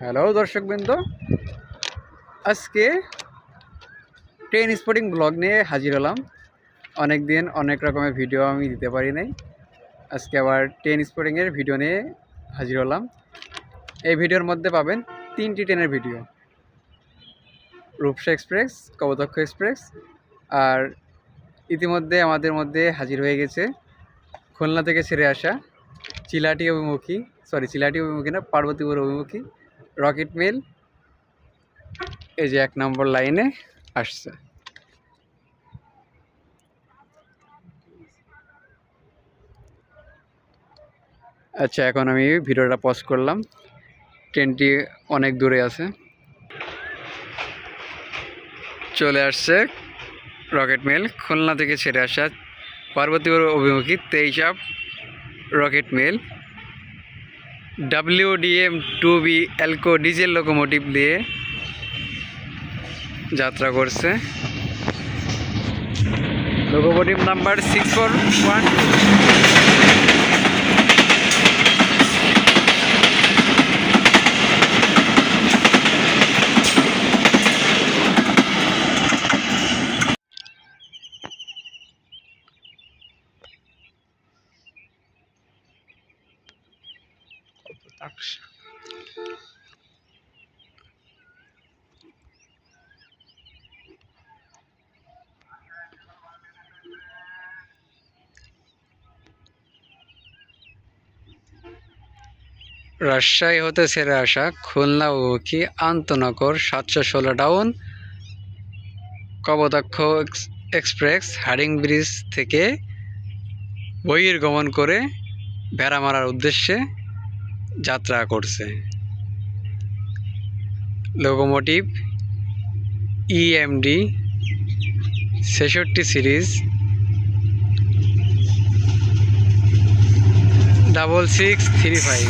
Hello দর্শকবৃন্দ, আজকে train spotting blog নিয়ে হাজির হলাম। অনেক দিন অনেক রকমের ভিডিও আমি দিতে পারি নাই। আজকে আবার ট্রেন স্পটিংয়ের ভিডিও নিয়ে হাজির হলাম। এই ভিডিওর মধ্যে পাবেন 3টি ট্রেনের video: Rupsa express, Kapotaksha express, আর ইতিমধ্যে আমাদের মধ্যে হাজির হয়ে গেছে খুলনা থেকে ছেড়ে আসা চিলাহাটি অভিমুখী না, পার্বতীপুর অভিমুখী রকেট মেল। এই যে 1 নম্বর লাইনে আসছে। আচ্ছা, এখন আমি ভিডিওটা পজ করলাম। ট্রেনটি অনেক দূরে আছে। চলে আসছে রকেট মেল, খুলনা থেকে ছেড়ে আসা পার্বতীপুর অভিমুখী 23 rocket mail WDM-2B ALCO diesel locomotive দিয়ে যাত্রা করছে। Locomotive number 6412। রাজশাহী হতে ছেড়ে আসা খুলনা অভিমুখী আন্তনগর 716 down Kapotaksha express herding bridge থেকে বহির্গমন করে ভেড়ামারার উদ্দেশ্যে যাত্রা করছে। Locomotive EMD 66 series 6635।